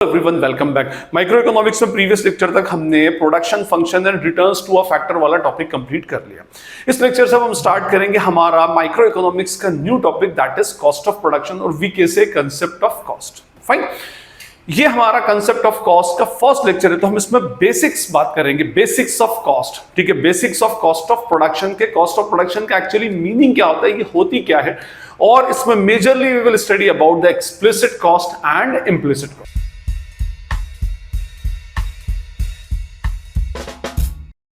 Everyone welcome back. Microeconomics में previous lecture तक हमने production function and returns to a factor वाला topic complete कर लिया। इस लेक्चर से हम स्टार्ट करेंगे हमारा माइक्रो इकोनॉमिक्स का new topic that is cost of production और वी के से कंसेप्ट ऑफ कॉस्ट। फाइन, ये हमारा कंसेप्ट ऑफ कॉस्ट का फर्स्ट लेक्चर है, तो हम इसमें बेसिक्स बात करेंगे, बेसिक्स ऑफ कॉस्ट। ठीक है, basics of cost of production के कॉस्ट ऑफ प्रोडक्शन का एक्चुअली मीनिंग क्या होता है, ये होती क्या है, और इसमें majorly we will study about the explicit cost and implicit cost.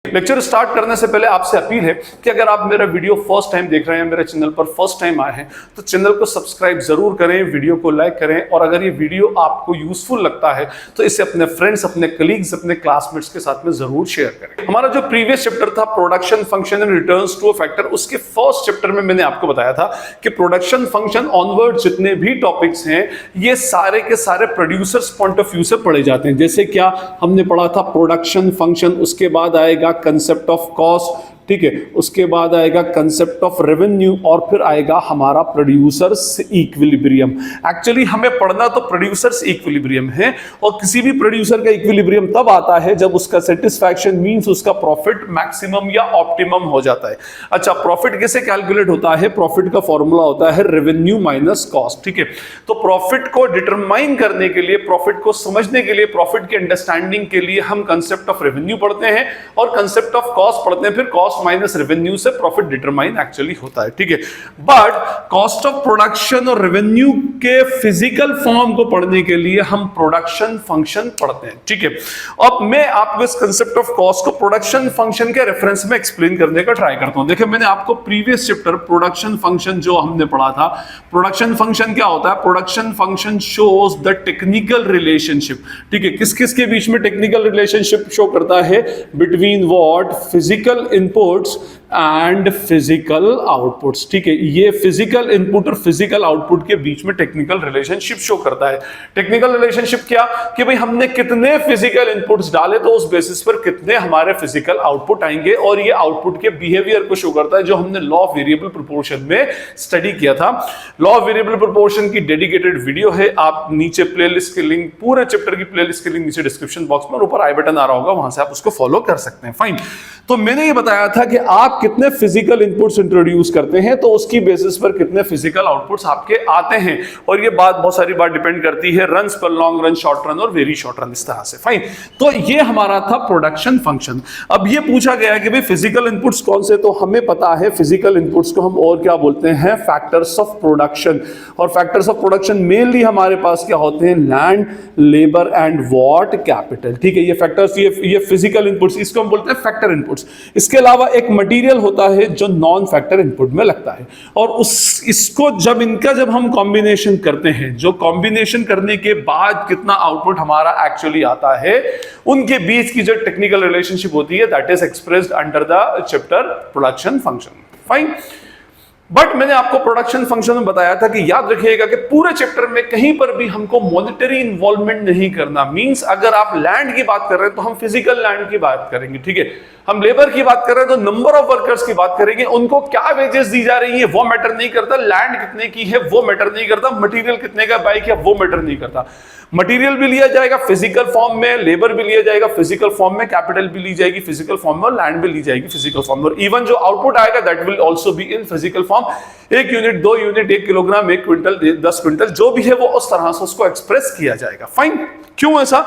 Lecture start करने से पहले आपसे अपील है कि अगर आप मेरा वीडियो फर्स्ट टाइम देख रहे हैं, मेरे चैनल पर फर्स्ट टाइम आए हैं, तो चैनल को सब्सक्राइब जरूर करें, वीडियो को लाइक करें, और अगर ये वीडियो आपको यूजफुल लगता है तो इसे अपने फ्रेंड्स, अपने कलीग्स, अपने क्लासमेट्स के साथ में जरूर शेयर करें। हमारा जो प्रीवियस चैप्टर था production function and returns to a factor, उसके फर्स्ट चैप्टर में मैंने आपको बताया था कि प्रोडक्शन फंक्शन ऑनवर्ड जितने भी टॉपिक्स हैं ये सारे के सारे प्रोड्यूसर्स पॉइंट ऑफ व्यू से पढ़े जाते हैं। जैसे क्या हमने पढ़ा था प्रोडक्शन फंक्शन, उसके बाद आएगा कंसेप्ट ऑफ कॉस्ट, ठीक है, उसके बाद आएगा कंसेप्ट ऑफ रेवेन्यू, और फिर आएगा हमारा प्रोड्यूसर्स इक्विलिब्रियम। एक्चुअली हमें पढ़ना तो प्रोड्यूसर्स इक्विलिब्रियम है, और किसी भी प्रोड्यूसर का इक्विलिब्रियम तब आता है जब उसका सेटिस्फैक्शन मींस उसका प्रॉफिट मैक्सिमम या ऑप्टिमम हो जाता है। अच्छा, प्रॉफिट कैसे कैलकुलेट होता है? प्रॉफिट का फॉर्मूला होता है रेवेन्यू माइनस कॉस्ट। ठीक है, तो प्रॉफिट को डिटरमाइन करने के लिए, प्रॉफिट को समझने के लिए, प्रॉफिट की अंडरस्टैंडिंग के लिए हम कंसेप्ट ऑफ रेवेन्यू पढ़ते हैं और कंसेप्ट ऑफ कॉस्ट पढ़ते हैं। फिर कॉस्ट माइनस रेवेन्यू से प्रॉफिट डिटरमाइन एक्चुअली होता है। ठीक है, बट कॉस्ट ऑफ प्रोडक्शन और रेवेन्यू के फिजिकल फॉर्म को पढ़ने के लिए हम प्रोडक्शन फंक्शन पढ़ते हैं। ठीक है, अब मैं आपको इस कंसेप्ट ऑफ कॉस्ट को प्रोडक्शन फंक्शन के रेफरेंस में एक्सप्लेन करने का ट्राई करता हूं। देखिए, मैंने आपको प्रीवियस चैप्टर प्रोडक्शन फंक्शन जो हमने पढ़ा था, प्रोडक्शन फंक्शन क्या होता है? Production function shows the technical relationship. ठीक है, किस किस के बीच में टेक्निकल रिलेशनशिप शो करता है? Between what? Physical inputs and physical outputs. ठीक है, ये फिजिकल इनपुट और फिजिकल आउटपुट के बीच में टेक्निकल रिलेशनशिप शो करता है। टेक्निकल रिलेशनशिप क्या कि भाई हमने कितने फिजिकल इनपुट्स डाले तो उस बेसिस पर कितने हमारे फिजिकल आउटपुट आएंगे, और ये आउटपुट के बिहेवियर को शो करता है, जो हमने लॉ ऑफ वेरिएबल प्रोपोर्शन में स्टडी किया था। लॉ ऑफ वेरिएबल प्रोपोर्शन की डेडिकेटेड वीडियो है, आप नीचे प्लेलिस्ट की लिंक, पूरे चैप्टर की प्लेलिस्ट की लिंक नीचे डिस्क्रिप्शन बॉक्स में, ऊपर आई बटन आ रहा होगा, वहां से आप उसको फॉलो कर सकते हैं। फाइन, तो मैंने ये बताया था कि आप कितने फिजिकल इनपुट्स इंट्रोड्यूस करते हैं तो उसकी बेसिस पर कितने फिजिकल आउटपुट्स आपके आते हैं, और ये बात बहुत सारी बात डिपेंड करती है रन्स पर, लॉन्ग रन, शॉर्ट रन और वेरी शॉर्ट रन, इस तरह से। फाइन, तो ये हमारा था प्रोडक्शन फंक्शन। अब ये पूछा गया कि भाई फिजिकल इनपुट्स कौन से, तो हमें पता है फिजिकल इनपुट्स को हम और क्या बोलते हैं? Factors of production. और फैक्टर्स ऑफ प्रोडक्शन मेनली हमारे पास क्या होते हैं? Land, labour and what? Capital. ठीक है, ये फैक्टर्स, ये फिजिकल इनपुट्स, इसको हम बोलते हैं फैक्टर इनपुट्स। इसके अलावा एक मटेरियल होता है जो नॉन फैक्टर इनपुट में लगता है, और इसको जब हम कॉम्बिनेशन करते हैं, जो कॉम्बिनेशन करने के बाद कितना आउटपुट हमारा एक्चुअली आता है, उनके बीच की जो टेक्निकल रिलेशनशिप होती है that is expressed under the chapter production function. Fine, but मैंने आपको प्रोडक्शन फंक्शन में बताया था कि याद रखिएगा कि पूरे चैप्टर में कहीं पर भी हमको मॉनेटरी इन्वॉल्वमेंट नहीं करना। मींस अगर आप लैंड की बात कर रहे हैं तो हम फिजिकल लैंड की बात करेंगे। ठीक है, हम लेबर की बात कर रहे हैं तो नंबर ऑफ वर्कर्स की बात करेंगे, उनको क्या वेजेस दी जा रही है वो मैटर नहीं करता, लैंड कितने की है वो मैटर नहीं करता, मटेरियल कितने का बाइक है वो मैटर नहीं करता। मटेरियल भी लिया जाएगा फिजिकल फॉर्म में, लेबर भी लिया जाएगा फिजिकल फॉर्म में, कैपिटल भी ली जाएगी फिजिकल फॉर्म में, और लैंड भी ली जाएगी फिजिकल फॉर्म में, और इवन जो आउटपुट आएगा that will also be in physical form. 1 unit, 2 unit, 1 kilogram, 1 quintal, 10 quintal, जो भी है वो उस तरह से उसको एक्सप्रेस किया जाएगा। फाइन, क्यों ऐसा?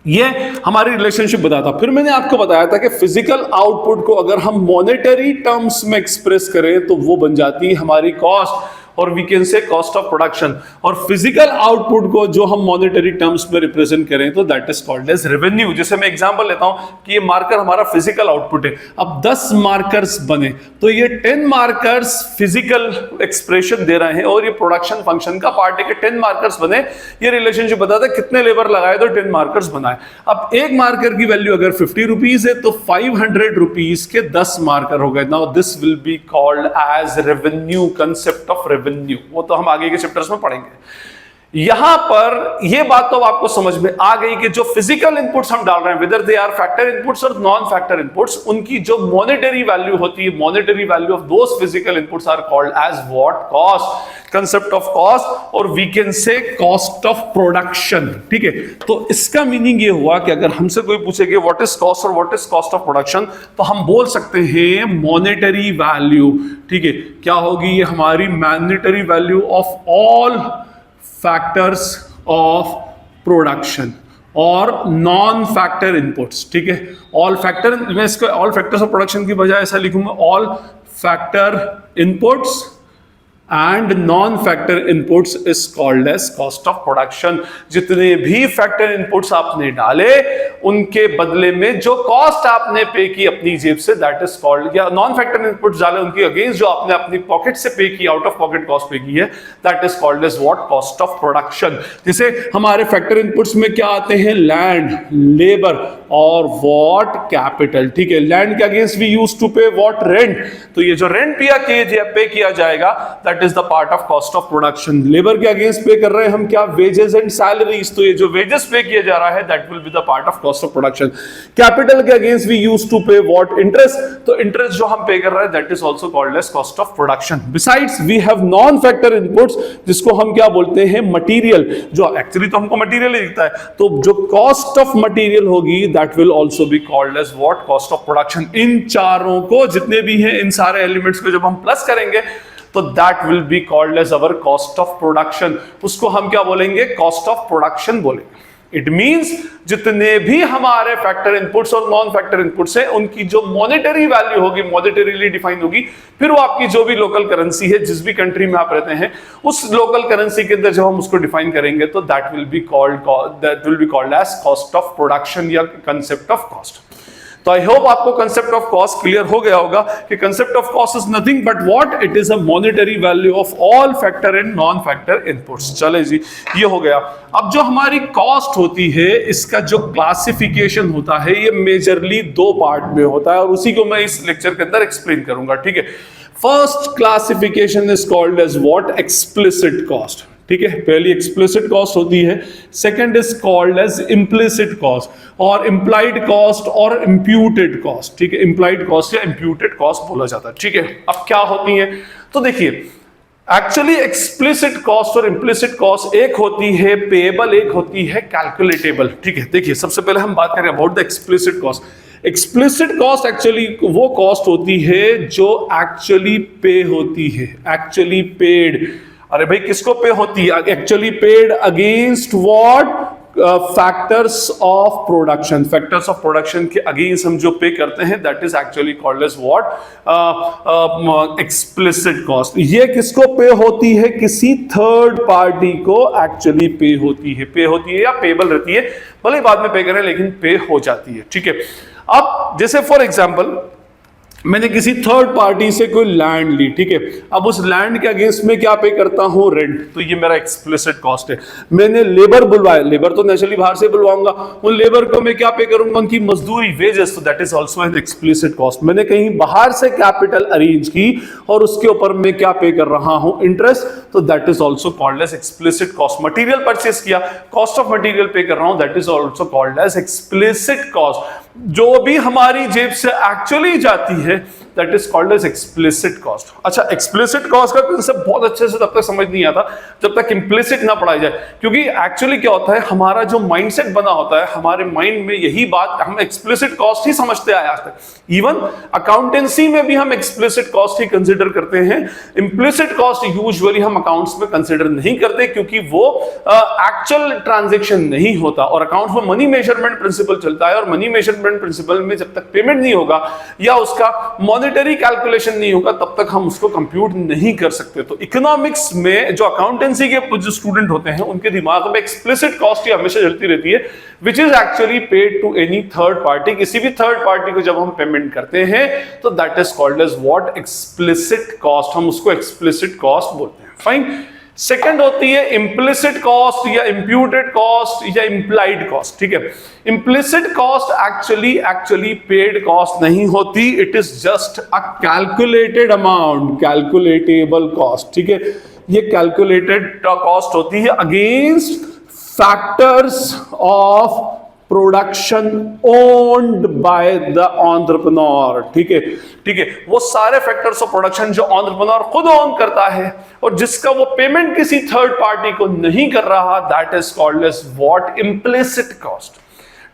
ये हमारी रिलेशनशिप बताता। फिर मैंने आपको बताया था कि फिजिकल आउटपुट को अगर हम मॉनेटरी टर्म्स में एक्सप्रेस करें तो वो बन जाती है हमारी कॉस्ट, और we can say cost of production. और फिजिकल आउटपुट को जो हम मॉनेटरी टर्म्स में रिप्रेजेंट करें तो that is called as revenue. जैसे मैं एग्जांपल लेता हूं कि ये मार्कर हमारा फिजिकल आउटपुट है, अब 10 मार्कर्स बने तो ये 10 मार्कर्स फिजिकल एक्सप्रेशन दे रहे हैं, और ये प्रोडक्शन फंक्शन का पार्ट है कि 10 मार्कर्स बने। ये रिलेशनशिप बताता है कितने लेबर लगाए तो 10 मार्कर्स बनाए। अब एक मार्कर की वैल्यू अगर 50 रुपीज है तो 500 रुपीज के 10 मार्कर हो गए। Now this will be called as revenue, concept of revenue. वो तो हम आगे के चैप्टर्स में पढ़ेंगे। यहां पर यह बात तो आपको समझ में आ गई कि जो फिजिकल इनपुट्स हम डाल रहे हैं, whether they are factor inputs और नॉन फैक्टर इनपुट्स, उनकी जो मॉनेटरी वैल्यू होती है, monetary value of those physical inputs are called as what? Cost, concept of cost, और we can say cost of production. ठीक है, तो इसका मीनिंग ये हुआ कि अगर हमसे कोई पूछे कि व्हाट इज कॉस्ट और what is cost of production, तो हम बोल सकते हैं मॉनेटरी वैल्यू। ठीक है, क्या होगी ये? हमारी monetary value of all factors of production और नॉन फैक्टर इनपुट्स। ठीक है, ऑल फैक्टर, मैं इसको ऑल फैक्टर्स ऑफ प्रोडक्शन की बजाय ऐसा लिखूंगा, all factor inputs and non factor inputs is called as cost of production. जितने भी फैक्टर इनपुट्स आपने डाले उनके बदले में जो कॉस्ट आपने पे की अपनी जेब से, दैट इज कॉल्ड, या नॉन फैक्टर इनपुट्स डाले उनके अगेंस्ट जो आपने अपनी पॉकेट से पे की, out of pocket cost pay की है, that is called as what? Cost of production. जैसे हमारे फैक्टर इनपुट्स में क्या आते हैं? लैंड, लेबर और व्हाट? कैपिटल। ठीक है, लैंड के against we use to pay what? Rent. तो ये जो रेंट पे किया जाएगा, that is the part of cost of production. Labour के अगेंस्ट पे कर रहे हैं हम क्या? Wages and salaries. तो ये जो वेजेस पे किया जा रहा है, that will be the part of cost of production. Capital के against we use to pay what? Interest. तो इंटरेस्ट जो हम पे कर रहे हैं, that is also called as cost of production. Besides we have non factor inputs, जिसको हम क्या बोलते हैं? मटेरियल, जो एक्चुअली तो हमको मटेरियल ही दिखता है। तो जो कॉस्ट ऑफ मटेरियल होगी, that will also be called as what? Cost of production. इन चारों को, जितने भी हैं, इन सारे एलिमेंट्स को जब हम प्लस करेंगे, तो that will be called as our cost of production. उसको हम क्या बोलेंगे? कॉस्ट ऑफ प्रोडक्शन बोलेंगे। इट मींस जितने भी हमारे फैक्टर इनपुट्स और नॉन फैक्टर इनपुट्स हैं, उनकी जो मॉनेटरी वैल्यू होगी, मॉनेटरीली डिफाइन होगी, फिर वो आपकी जो भी लोकल करेंसी है, जिस भी कंट्री में आप रहते हैं, उस लोकल करेंसी के अंदर जब हम उसको डिफाइन करेंगे, तो that will be called as cost of production या कंसेप्ट ऑफ कॉस्ट। तो आई होप आपको कंसेप्ट ऑफ कॉस्ट क्लियर हो गया होगा कि concept of cost is nothing but what? It is a monetary value of all factor and non factor inputs. चले जी, ये हो गया। अब जो हमारी कॉस्ट होती है, इसका जो क्लासिफिकेशन होता है, ये मेजरली दो पार्ट में होता है, और उसी को मैं इस लेक्चर के अंदर एक्सप्लेन करूंगा। ठीक है, first classification is called as what? Explicit cost. ठीक है, पहली एक्सप्लिसिट कॉस्ट होती है, second is called as implicit cost, और इम्प्लाइड कॉस्ट और इम्प्यूटेड कॉस्ट। ठीक है, इम्प्लाइड कॉस्ट या इम्प्यूटेड कॉस्ट बोला जाता है। ठीक है, अब क्या होती है? तो देखिए, एक्चुअली एक्सप्लिसिट कॉस्ट और इम्प्लिसिट कॉस्ट, एक होती है पेएबल, एक होती है कैलकुलेटेबल। ठीक है, देखिए, सबसे पहले हम बात करें about the explicit cost. Explicit cost actually वो कॉस्ट होती है जो एक्चुअली पे होती है, एक्चुअली पेड। अरे भाई, किसको पे होती है? Actually paid against what? Factors of production. Factors of production के अगेंस्ट हम जो पे करते हैं, that is actually called as what? Explicit cost. ये किसको पे होती है? किसी थर्ड पार्टी को एक्चुअली पे होती है या पेबल रहती है, भले बाद में पे करें लेकिन पे हो जाती है। ठीक है, अब जैसे फॉर एग्जाम्पल मैंने किसी थर्ड पार्टी से कोई लैंड ली। ठीक है, अब उस लैंड के अगेंस्ट में क्या पे करता हूं? रेंट। तो ये मेरा एक्सप्लिसिट कॉस्ट है। मैंने लेबर बुलवाया, लेबर तो नेचुरली बाहर से बुलवाऊंगा, उन लेबर को मैं क्या पे करूंगा? उनकी मजदूरी, वेजेस। तो that is also an explicit cost. मैंने कहीं बाहर से कैपिटल अरेंज की और उसके ऊपर मैं क्या पे कर रहा हूं? इंटरेस्ट। तो that is also called as explicit cost. Material purchase किया, कॉस्ट ऑफ मटेरियल पे कर रहा हूं, that is also called as explicit cost. जो भी हमारी जेब से एक्चुअली जाती है, that is called as explicit cost. अच्छा, एक्सप्लिसिट कॉस्ट का कंसेप्ट बहुत अच्छे से तब तक समझ नहीं आता जब तक इम्प्लिसिट ना पढ़ाई जाए, क्योंकि एक्चुअली क्या होता है, हमारा जो माइंडसेट बना होता है, हमारे माइंड में यही बात, हम एक्सप्लिसिट कॉस्ट ही समझते आए आज तक। इवन अकाउंटेंसी में भी हम एक्सप्लिसिट कॉस्ट ही कंसिडर करते हैं। इम्प्लिसिट कॉस्ट यूजुअली हम अकाउंट्स में कंसिडर नहीं करते, क्योंकि वो एक्चुअल ट्रांजेक्शन नहीं होता, और अकाउंट में मनी मेजरमेंट प्रिंसिपल चलता है, और मनी मेजरमेंट प्रिंसिपल में जब तक पेमेंट नहीं होगा या उसका मॉनेटरी कैलकुलेशन नहीं होगा, तब तक हम उसको कंप्यूट नहीं कर सकते। तो इकोनॉमिक्स में जो अकाउंटेंसी के जो स्टूडेंट होते हैं, उनके दिमाग में एक्सप्लिसिट कॉस्ट ही हमेशा चलती रहती है, which is actually paid to any third party. किसी भी थर्ड पार्टी को जब हम पेमेंट करते हैं, तो that is called as what? Explicit cost. हम उसको एक्सप्लिसिट कॉस्ट बोलते हैं। फाइन। सेकंड होती है इम्प्लिसिट कॉस्ट या इम्प्यूटेड कॉस्ट या इम्प्लाइड कॉस्ट। ठीक है, implicit cost actually paid cost नहीं होती, it is just a calculated amount, calculatable cost. ठीक है, ये कैलकुलेटेड कॉस्ट होती है against factors of production owned by the entrepreneur. ठीक है, ठीक है, वो सारे फैक्टर्स ऑफ प्रोडक्शन जो एंटरप्रेन्योर खुद ओन करता है और जिसका वो पेमेंट किसी थर्ड पार्टी को नहीं कर रहा, that is called as what, implicit cost.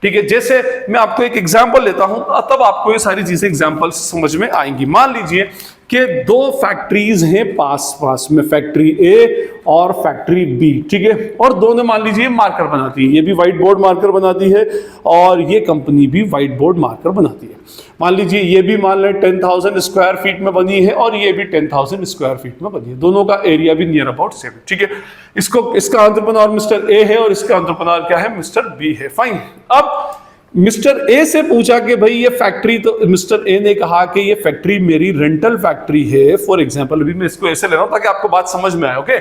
ठीक है, जैसे मैं आपको एक एग्जांपल लेता हूं, तब आपको ये सारी चीजें एग्जांपल समझ में आएंगी। मान लीजिए कि दो फैक्ट्रीज हैं पास पास में, फैक्ट्री ए और फैक्ट्री बी। ठीक है, और दोनों मान लीजिए मार्कर बनाती है, ये भी व्हाइट बोर्ड मार्कर बनाती है और ये कंपनी भी व्हाइट बोर्ड मार्कर बनाती है। मान लीजिए ये भी मान लें 10,000 स्क्वायर फीट में बनी है और ये भी 10,000 स्क्वायर फीट में बनी है, दोनों का एरिया भी नियर अबाउट सेम। ठीक है, इसका एंटरप्रेन्योर मिस्टर ए है और इसका एंटरप्रेन्योर क्या है, मिस्टर बी है। फाइन, अब मिस्टर ए से पूछा कि भाई ये फैक्ट्री, तो मिस्टर ए ने कहा कि ये फैक्ट्री मेरी रेंटल फैक्ट्री है। फॉर एग्जांपल, अभी मैं इसको ऐसे ले रहा हूं ताकि आपको बात समझ में आए। ओके,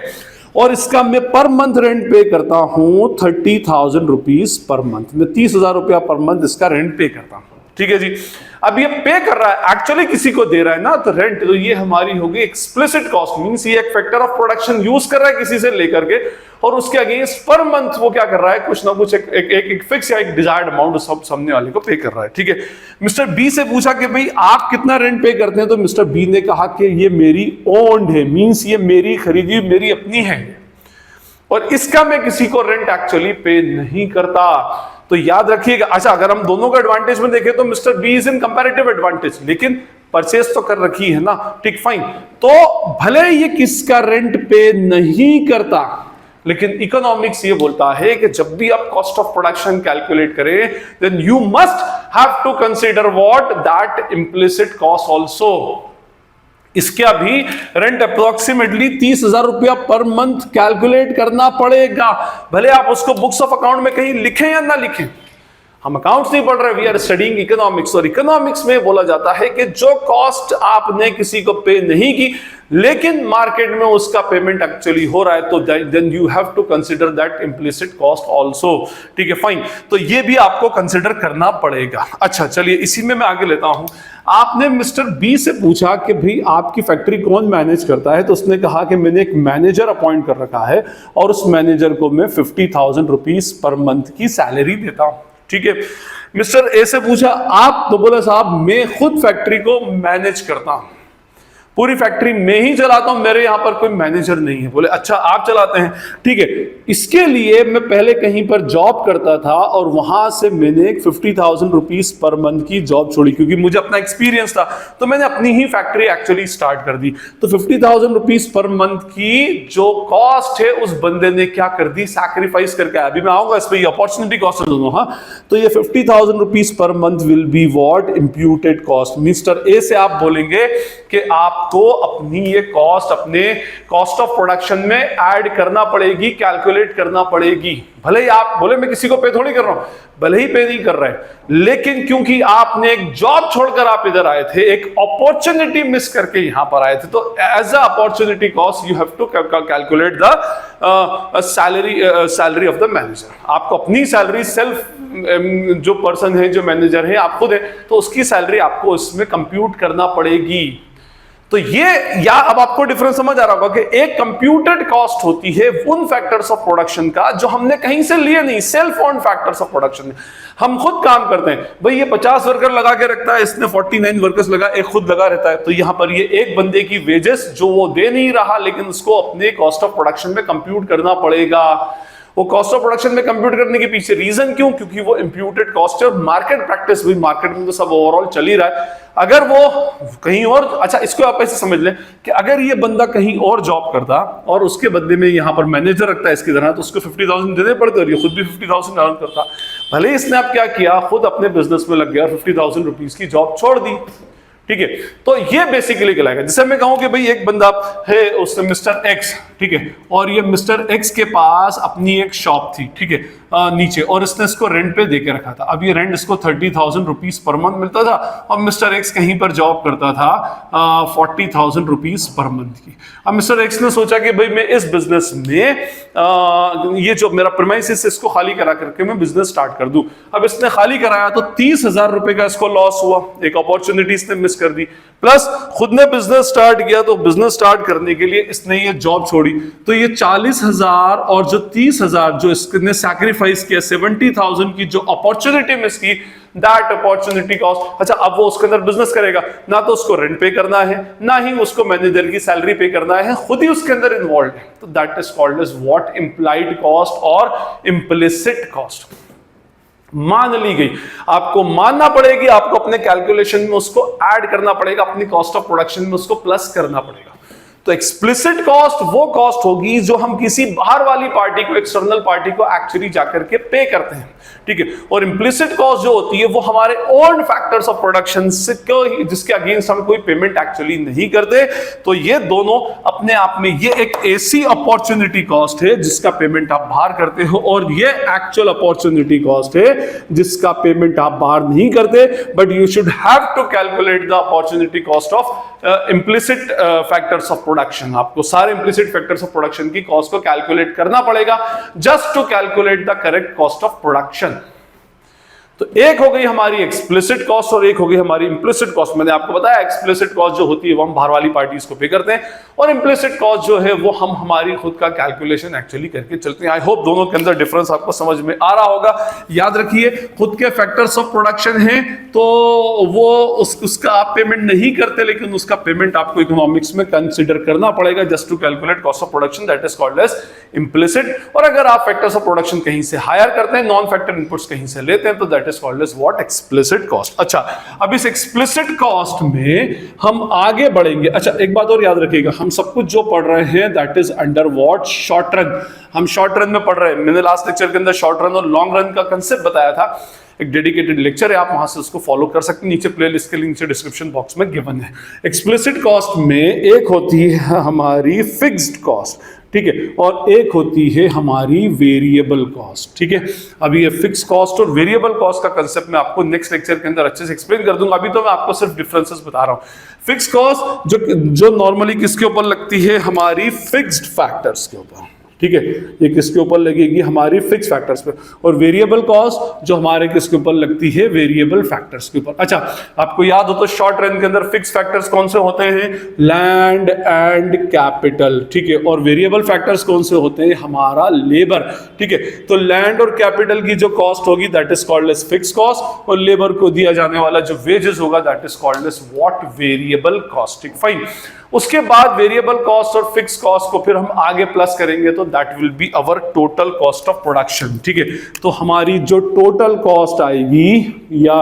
और इसका मैं पर मंथ रेंट पे करता हूं 30,000 रुपीज पर मंथ, मैं 30,000 रुपया पर मंथ इसका रेंट पे करता हूं। ठीक है जी, अब ये पे कर रहा है, एक्चुअली किसी को दे रहा है ना, तो रेंट, तो ये हमारी होगी एक्सप्लिसिट कॉस्ट, मींस ये एक फैक्टर ऑफ प्रोडक्शन यूज कर रहा है किसी से लेकर के, और उसके अगेंस्ट पर मंथ वो क्या कर रहा है, कुछ ना कुछ एक फिक्स या एक डिजायर्ड अमाउंट सब सामने वाले को पे कर रहा है। ठीक है, मिस्टर बी से पूछा कि भाई आप कितना रेंट पे करते हैं, तो मिस्टर बी ने कहा कि ये मेरी ओन्ड है, मींस ये मेरी खरीदी, मेरी अपनी है, और इसका मैं किसी को रेंट एक्चुअली पे नहीं करता। तो याद रखिएगा। अच्छा, अगर हम दोनों का एडवांटेज में देखें तो mister B is in comparative advantage, लेकिन परचेस तो कर रखी है ना। ठीक, फाइन, तो भले ये किसका रेंट पे नहीं करता, लेकिन इकोनॉमिक्स ये बोलता है कि जब भी आप कॉस्ट ऑफ प्रोडक्शन कैलकुलेट करें, then you must have to consider what, that implicit cost also. इसका भी रेंट अप्रोक्सीमेटली 30,000 रुपया पर मंथ कैलकुलेट करना पड़ेगा, भले आप उसको बुक्स ऑफ अकाउंट में कहीं लिखें या ना लिखें। हम अकाउंट्स नहीं पढ़ रहे, वी आर स्टडीइंग इकोनॉमिक्स, और इकोनॉमिक्स में बोला जाता है कि जो कॉस्ट आपने किसी को पे नहीं की लेकिन मार्केट में उसका पेमेंट एक्चुअली हो रहा है, तो then you have to consider that implicit cost also. ठीक है, फाइन, तो ये भी आपको कंसीडर करना पड़ेगा। अच्छा, चलिए इसी में मैं आगे लेता हूं। आपने मिस्टर बी से पूछा कि भाई आपकी फैक्ट्री कौन मैनेज करता है, तो उसने कहा कि मैंने एक मैनेजर अपॉइंट कर रखा है और उस मैनेजर को मैं 50,000 रुपीज पर मंथ की सैलरी देता हूं। ठीक है, मिस्टर ए से पूछा आप, तो बोला साहब मैं खुद फैक्ट्री को मैनेज करता हूं, पूरी फैक्ट्री में ही चलाता हूं, मेरे यहां पर कोई मैनेजर नहीं है। बोले अच्छा आप चलाते हैं, ठीक है, इसके लिए मैं पहले कहीं पर जॉब करता था और वहां से मैंने 50,000 रुपीज पर मंथ की जॉब छोड़ी, क्योंकि मुझे अपना एक्सपीरियंस था, तो मैंने अपनी ही फैक्ट्री एक्चुअली स्टार्ट कर दी। तो 50,000 रुपीज पर मंथ की जो कॉस्ट है उस बंदे ने क्या कर दी, सैक्रिफाइस करके। अभी मैं आऊंगा इस पर, अपॉर्चुनिटी कॉस्ट है दोनों। हाँ, तो ये 50,000 rupees per month will be what, imputed cost. Mister A से आप बोलेंगे कि आप को अपनी ये कॉस्ट अपने कॉस्ट ऑफ प्रोडक्शन में ऐड करना पड़ेगी, कैलकुलेट करना पड़ेगी। भले ही आप बोले मैं किसी को पे थोड़ी कर रहा हूं, भले ही पे नहीं कर रहे, लेकिन क्योंकि आपने एक जॉब छोड़कर आप इधर आए थे, एक अपॉर्चुनिटी मिस करके यहां पर आए थे, तो as a opportunity cost you have to calculate the salary of the manager. आपको अपनी सैलरी सेल्फ, जो पर्सन है, जो मैनेजर है, आप खुद है, तो उसकी सैलरी आपको इसमें कंप्यूट करना पड़ेगी। तो ये, या अब आपको डिफरेंस समझ आ रहा होगा कि एक कंप्यूटेड कॉस्ट होती है उन फैक्टर्स ऑफ प्रोडक्शन का जो हमने कहीं से लिए नहीं, self own factors of production. हम खुद काम करते हैं, भाई ये 50 वर्कर लगा के रखता है, इसने 49 वर्कर्स लगा, एक खुद लगा रहता है, तो यहां पर ये एक बंदे की वेजेस जो वो दे नहीं रहा, लेकिन उसको अपने कॉस्ट ऑफ प्रोडक्शन में कंप्यूट करना पड़ेगा। वो कॉस्ट ऑफ प्रोडक्शन में कंप्यूट करने के पीछे रीजन क्यों, क्योंकि वो इंप्यूटेड कॉस्ट है और मार्केट प्रैक्टिस भी, मार्केट में तो सब ओवरऑल चल ही रहा है। अगर वो कहीं और, अच्छा इसको आप ऐसे समझ लें कि अगर ये बंदा कहीं और जॉब करता और उसके बदले में यहाँ पर मैनेजर रखता है इसकी तरह, तो उसको 50,000 देने पड़ते और ये खुद भी 50,000 अर्न करता। भले ही इसने आप क्या किया, खुद अपने बिजनेस में लग गया और 50,000 रुपीज की जॉब छोड़ दी। ठीक है, तो ये बेसिकली कहलाएगा। जैसे मैं कहूं कि भाई एक बंदा है, उसने मिस्टर एक्स, ठीक है, और ये मिस्टर एक्स के पास अपनी एक शॉप थी, ठीक है, नीचे, और इसने इसको रेंट पे देके रखा था। अब ये रेंट इसको 30,000 रुपीज पर मंथ मिलता था और मिस्टर एक्स कहीं पर जॉब करता था 40,000 रुपीज पर मंथ की। अब मिस्टर एक्स ने सोचा कि भाई मैं इस बिजनेस में ये जो मेरा प्रीमाइसिस इसको खाली करा करके मैं बिजनेस स्टार्ट कर दूं। अब इसने खाली कराया तो 30,000 रुपए का इसको लॉस हुआ, एक अपॉर्चुनिटी इसने मिस कर दी। प्लस खुद ने बिजनेस स्टार्ट किया, तो बिजनेस स्टार्ट करने के लिए इसने ये जॉब छोड़ी, तो ये 40,000 और जो 30,000 जो इसने सैक्रिफाइस किया, 70,000 की जो अपॉर्चुनिटी मिस की, दैट अपॉर्चुनिटी कॉस्ट। अच्छा, अब वो उसके अंदर बिजनेस करेगा, ना तो उसको रेंट पे करना है, ना ही उसको मैनेजर की सैलरी पे करना है, खुद ही उसके अंदर इन्वॉल्व है, तो that is called as what, implied cost और इम्प्लिसिट कॉस्ट। मान ली गई, आपको मानना पड़ेगी, आपको अपने कैलकुलेशन में उसको ऐड करना पड़ेगा, अपनी कॉस्ट ऑफ प्रोडक्शन में उसको प्लस करना पड़ेगा। तो एक्सप्लिसिट कॉस्ट वो कॉस्ट होगी जो हम किसी बाहर वाली पार्टी को, एक्सटर्नल पार्टी को एक्चुअली जाकर के पे करते हैं, ठीक है। और इम्प्लिसिट कॉस्ट जो होती है वो हमारे ओन फैक्टर्स ऑफ प्रोडक्शन से जिसके अगेंस्ट हम कोई पेमेंट एक्चुअली नहीं करते। तो ये दोनों अपने आप में, ये एक ऐसी अपॉर्चुनिटी कॉस्ट है जिसका पेमेंट आप बाहर करते हो, और ये एक्चुअल अपॉर्चुनिटी कॉस्ट है जिसका पेमेंट आप बाहर नहीं करते। But you should have to calculate the opportunity cost of implicit factors of production. आपको सारे इम्प्लिसिट फैक्टर्स ऑफ प्रोडक्शन की कॉस्ट को कैलकुलेट करना पड़ेगा just to calculate the correct cost of production. तो एक हो गई हमारी एक्सप्लिसिट कॉस्ट और एक हो गई हमारी इम्प्लिसिट कॉस्ट। मैंने आपको बताया एक्सप्लिसिट कॉस्ट जो होती है वो हम बाहर वाली पार्टीज को पे करते हैं, और इम्प्लिसिट कॉस्ट जो है वो हम हमारी खुद का कैलकुलेशन एक्चुअली करके चलते हैं। आई होप दोनों के अंदर डिफरेंस आपको समझ में आ रहा होगा। याद रखिए, खुद के फैक्टर्स ऑफ प्रोडक्शन है तो वो उसका आप पेमेंट नहीं करते, लेकिन उसका पेमेंट आपको इकोनॉमिक्स में कंसिडर करना पड़ेगा just to calculate cost of production, that is called as implicit. और अगर आप फैक्टर्स ऑफ प्रोडक्शन कहीं से हायर करते हैं, नॉन फैक्टर इनपुट्स कहीं से लेते हैं, तो that is called as what, explicit cost. अच्छा, अब इस एक्सप्लिसिट कॉस्ट में हम आगे बढ़ेंगे। अच्छा, एक बात और याद रखिएगा, हम सब कुछ जो पढ़ रहे हैं that is under what, short run. हम शॉर्ट रन में पढ़ रहे हैं। मैंने लास्ट लेक्चर के अंदर शॉर्ट रन और लॉन्ग रन का कंसेप्ट बताया था, एक डेडिकेटेड लेक्चर है, आप वहां से उसको फॉलो कर सकते हैं, नीचे प्लेलिस्ट के नीचे डिस्क्रिप्शन बॉक्स में गिवन है। एक्सप्लिसिट कॉस्ट में एक होती है हमारी फिक्स्ड कॉस्ट, ठीक है, और एक होती है हमारी वेरिएबल कॉस्ट, ठीक है। अभी ये फिक्स कॉस्ट और वेरिएबल कॉस्ट का कंसेप्ट मैं आपको नेक्स्ट लेक्चर के अंदर अच्छे से एक्सप्लेन कर दूंगा। अभी तो मैं आपको सिर्फ डिफरेंसेस बता रहा हूं। फिक्स कॉस्ट जो नॉर्मली किसके ऊपर लगती है, हमारी फिक्स्ड फैक्टर्स के ऊपर, ठीक है, ये किसके ऊपर लगेगी, हमारी फिक्स फैक्टर्स पे। और वेरिएबल कॉस्ट जो हमारे किसके ऊपर लगती है, वेरिएबल फैक्टर्स के ऊपर। अच्छा, आपको याद हो तो शॉर्ट रन के अंदर फिक्स फैक्टर्स कौन से होते हैं, लैंड एंड कैपिटल, ठीक है। और वेरिएबल फैक्टर्स कौन से होते हैं, हमारा लेबर, ठीक है। तो लैंड और कैपिटल की जो कॉस्ट होगी that is called as fix cost, और लेबर को दिया जाने वाला जो वेजेस होगा that is called as what, variable cost, ठीक, फाइन। उसके बाद वेरिएबल कॉस्ट और फिक्स कॉस्ट को फिर हम आगे प्लस करेंगे तो that will be our total cost of production, ठीक है। तो हमारी जो टोटल कॉस्ट आएगी या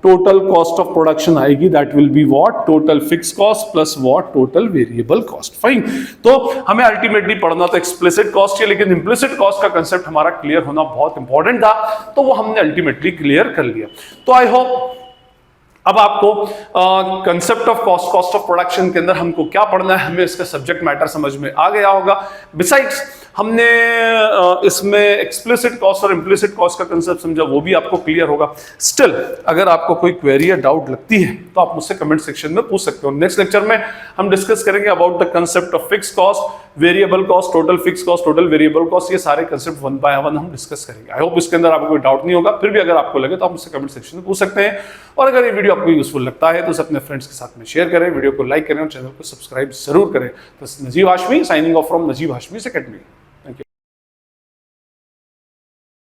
टोटल कॉस्ट ऑफ प्रोडक्शन आएगी that will be what, total fix cost plus what, total variable cost, fine. तो हमें अल्टीमेटली पढ़ना तो एक्सप्लिसिट कॉस्ट है, लेकिन इम्प्लिसिट कॉस्ट का कंसेप्ट हमारा क्लियर होना बहुत इंपॉर्टेंट था, तो वो हमने अल्टीमेटली क्लियर कर लिया। तो आई होप अब आपको concept of cost, cost of production के अंदर हमको क्या पढ़ना है, हमें इसका सब्जेक्ट मैटर समझ में आ गया होगा। बिसाइड्स हमने इसमें एक्सप्लिसिट कॉस्ट और इम्प्लिसिट कॉस्ट का कंसेप्ट समझा, वो भी आपको क्लियर होगा। स्टिल अगर आपको कोई क्वेरी या डाउट लगती है तो आप मुझसे कमेंट सेक्शन में पूछ सकते हो। नेक्स्ट लेक्चर में हम डिस्कस करेंगे about the concept of fix cost, variable cost, total fix cost, total variable cost, ये सारे कंसेप्ट वन बाय वन हम डिस्कस करेंगे। आई होप इसके अंदर आपको कोई डाउट नहीं होगा। फिर भी अगर आपको लगे तो आप मुझसे कमेंट सेक्शन में पूछ सकते हैं। और अगर ये वीडियो आपको यूजफुल लगता है तो उसे अपने फ्रेंड्स के साथ में शेयर करें, वीडियो को लाइक करें और चैनल को सब्सक्राइब जरूर करें। तो Najeeb Hashmi signing off from Najeeb Hashmi academy.